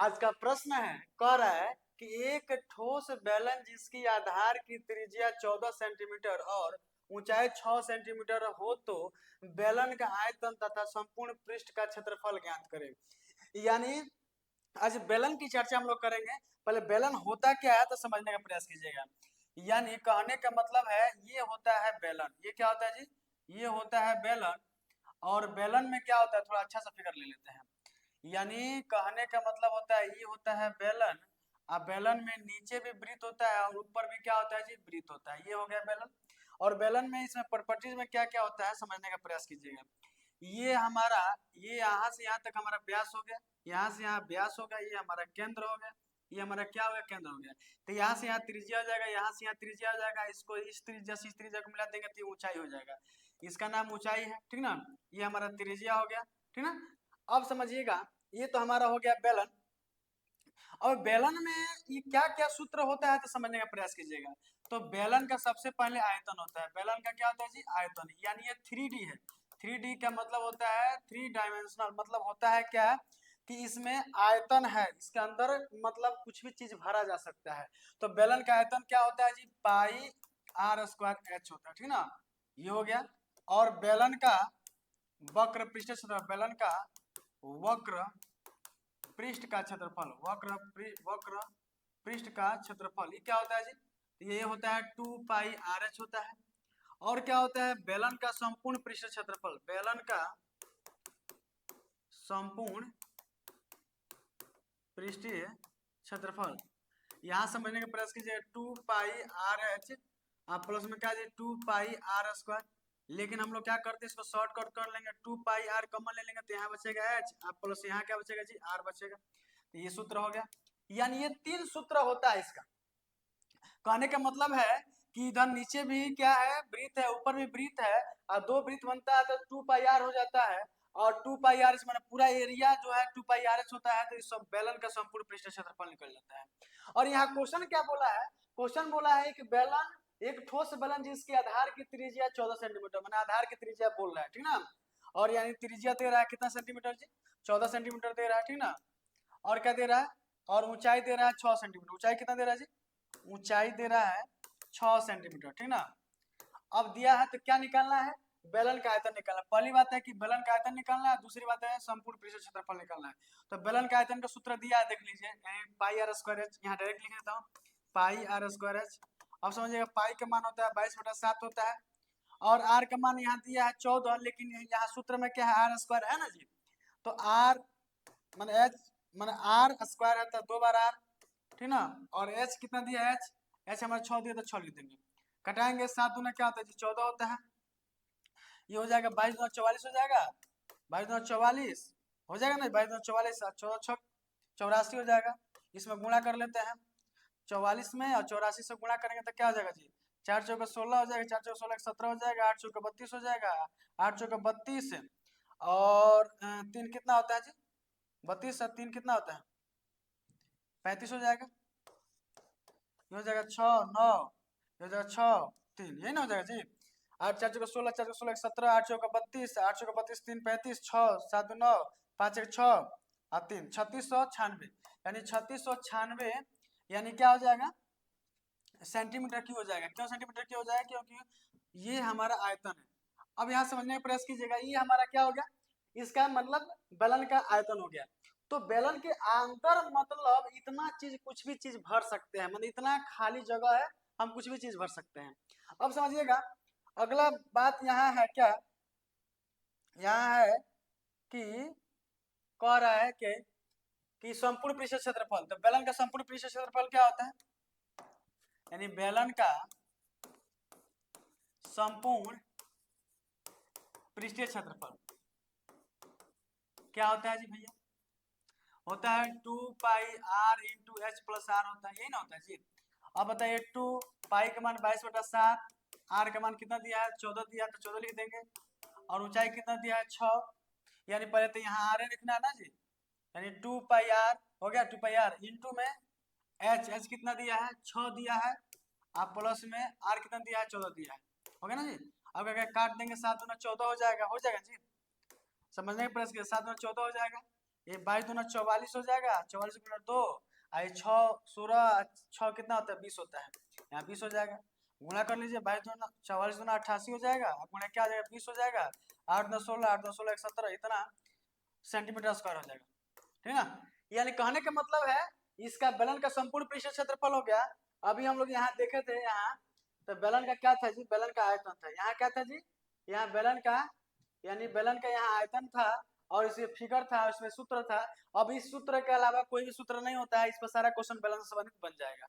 आज का प्रश्न है, कह रहा है कि एक ठोस बेलन जिसकी आधार की त्रिज्या 14 सेंटीमीटर और ऊंचाई 6 सेंटीमीटर हो तो बेलन का आयतन तथा संपूर्ण पृष्ठ का क्षेत्रफल ज्ञात करें। यानी आज बेलन की चर्चा हम लोग करेंगे। पहले बेलन होता क्या है तो समझने का प्रयास कीजिएगा। यानी कहने का मतलब है ये होता है बेलन। ये क्या होता है जी? ये होता है बेलन। और बेलन में क्या होता है, थोड़ा अच्छा सा फिगर ले लेते हैं। यानी कहने का मतलब होता है ये होता है बेलन। अब बेलन में नीचे भी वृत्त होता है और ऊपर भी क्या होता है जी? वृत्त होता है। ये हो गया बेलन। और बेलन में इसमें प्रॉपर्टीज में क्या क्या होता है समझने का प्रयास कीजिएगा। ये हमारा, ये यहाँ से यहाँ तक हमारा व्यास हो गया, यहाँ से यहाँ व्यास हो गया, ये हमारा केंद्र हो गया, ये हमारा क्या हो गया? केंद्र हो गया। तो यहाँ से यहाँ त्रिज्या हो जाएगा, यहाँ से यहाँ त्रिज्या हो जाएगा, इसको इस त्रिज्या से इस त्रिज्या को मिला देंगे तो ऊंचाई हो जाएगा। इसका नाम ऊंचाई है, ठीक ना। ये हमारा त्रिज्या हो गया, ठीक ना। अब समझिएगा, ये तो हमारा हो गया बेलन। और बेलन में ये क्या क्या सूत्र होता है तो समझने का प्रयास कीजिएगा। तो बेलन का सबसे पहले आयतन होता है। बेलन का क्या होता है जी? आयतन। यानी ये 3D है। 3D का मतलब होता है 3 डायमेंशनल, मतलब होता है क्या कि इसमें आयतन है, इसके अंदर मतलब कुछ भी चीज भरा जा सकता है। तो बेलन का आयतन क्या होता है जी? पाई आर स्क्वायर एच होता है, ठीक ना। ये हो गया। और बेलन का वक्र पृष्ठ क्षेत्रफल, बेलन का वक्र पृष्ठ का क्षेत्रफल, वक्र पृष्ठ का क्षेत्रफल, ये क्या होता है जी? तो ये होता है 2 पाई आर एच होता है। और क्या होता है? बेलन का संपूर्ण पृष्ठ क्षेत्रफल, बेलन का संपूर्ण पृष्ठीय क्षेत्रफल, यहाँ समझने का प्रयास कीजिए। 2 पाई आर एच प्लस में क्या है? 2 पाई आर स्क्वायर। लेकिन हम लोग क्या करते हैं, इसको शॉर्टकट कर लेंगे। 2 पाई आर कॉमन ले लेंगे तो यहाँ बचेगा एच, प्लस यहाँ क्या बचेगा जी? आर बचेगा। तो ये सूत्र हो गया। यानी ये 3 सूत्र होता है इसका। कहने का मतलब है कि इधर नीचे भी क्या है? वृत्त है, ऊपर भी वृत्त है, और 2 वृत्त बनता है तो 2 पाई आर हो जाता है। और 2 पाई आर एच माने पूरा एरिया जो है 2 पाई आर एच होता है। तो इस सब बेलन का संपूर्ण पृष्ठ क्षेत्रफल निकल जाता है। और यहाँ क्वेश्चन क्या बोला है? क्वेश्चन बोला है कि बेलन, एक ठोस बेलन जिसके आधार की त्रिज्या 14 सेंटीमीटर, माने आधार की त्रिज्या बोल रहा है, ठीक ना। और यानी त्रिज्या दे रहा है कितना सेंटीमीटर जी? 14 सेंटीमीटर दे रहा है, ठीक ना। और क्या दे रहा है? और ऊंचाई दे रहा है 6 सेंटीमीटर। ऊंचाई कितना दे रहा है जी? ऊंचाई दे रहा है 6 सेंटीमीटर, ठीक ना। अब दिया है तो क्या निकालना है? बेलन का आयतन निकालना। पहली बात है कि बेलन का आयतन निकालना है, दूसरी बात है संपूर्ण पृष्ठ क्षेत्रफल निकालना है। तो बेलन का आयतन का सूत्र दिया है, देख लीजिए, पाई आर स्क्वायर एच। यहाँ डायरेक्ट लिख देता हूँ, पाई आर स्क्वायर एच। अब समझिएगा, पाई का मान होता है 22/7 होता है, और आर का मान यहाँ दिया है 14, लेकिन यहाँ सूत्र में क्या है? आर स्क्वायर है ना जी। तो आर माने एच माने आर स्क्वायर है तो 2 बार आर, ठीक ना। और एच कितना दिया? एच हमारे 6 दिया तो 6 लिख देंगे। कटाएंगे 7 दूना क्या होता है जी? 14 होता है। ये हो जाएगा 22 दूना 44 हो जाएगा। 22 दूना 44 हो जाएगा ना? 22 दूना 44, 14 6 84 हो जाएगा। इसमें गुणा कर लेते हैं 44 में, और 84 से गुणा करेंगे तो क्या हो जाएगा जी? 4 चौका 16 हो जाएगा, 4 चौका 16 17 हो जाएगा, 8 चौका 32 हो जाएगा, 8 चौका 32, और 3 कितना होता है जी? 32 और 3 कितना होता है? 35 हो जाएगा। ये हो जाएगा 6 9, ये हो जाएगा 6 3, यही ना हो जाएगा जी। 8 4 चौका 16, 4 16 17, 8 चौका 32, 8 चौका 32, 3 35, 6 7 9, 5 1 6 और 3 3696। यानी 3696, यानी क्या हो जाएगा? सेंटीमीटर की हो जाएगा। क्यों सेंटीमीटर की हो जाएगा? क्योंकि ये हमारा आयतन है। अब यहाँ समझने का प्रयास कीजिएगा, ये हमारा क्या हो गया? इसका मतलब बेलन का आयतन हो गया। तो बेलन के अंदर मतलब इतना चीज, कुछ भी चीज भर सकते हैं, मतलब इतना खाली जगह है, हम कुछ भी चीज भर सकते हैं। अब समझिएगा, अगला बात यहाँ है क्या? यहाँ है कि कह रहा है कि संपूर्ण पृष्ठ क्षेत्रफल। तो बेलन का संपूर्ण पृष्ठ क्षेत्रफल क्या होता है? यानी बेलन का संपूर्ण पृष्ठीय क्षेत्रफल क्या होता है जी भैया? होता है 2 pi r into h plus r होता है, यही ना होता है जी। अब बताइए, 2 पाई का मान 22/7, आर का मान कितना दिया है? 14 दिया, तो 14 लिख देंगे। और ऊंचाई कितना दिया है? 6। यानी पहले तो यहाँ आर लिखना है ना जी। यानी 2 पाई आर हो गया, 2 पाई आर इंटू में एच कितना दिया है? 6 दिया है। आप प्लस में आर कितना दिया है? 14 दिया है। हो गया ना जी। अब अगर काट देंगे 7 दूना 14 हो जाएगा, हो जाएगा जी। समझने का प्रयास किया, 7 दूना 14 हो जाएगा। ये 22×2 = 44 हो जाएगा, 44×2 आई 6 16 6 कितना होता है 20 होता है, यहाँ 20 हो जाएगा। गुणा कर लीजिए, 22×44 हो जाएगा, गुणा क्या हो जाएगा 20 हो जाएगा, 8×2 = 16, 8×2 = 117, इतना सेंटीमीटर स्क्वायर हो जाएगा, ठीक है ना। यानी कहने का मतलब है इसका बेलन का संपूर्ण पृष्ठ क्षेत्रफल हो गया। अभी हम लोग यहाँ देखे थे, यहाँ तो बेलन का क्या था जी, बेलन का आयतन था, यहाँ क्या था जी, यहाँ बेलन का यानी बेलन का यहाँ आयतन था और इसमें फिगर था, इसमें सूत्र था। अब इस सूत्र के अलावा कोई भी सूत्र नहीं होता है, इस पर सारा क्वेश्चन बेलन से संबंधित बन जाएगा।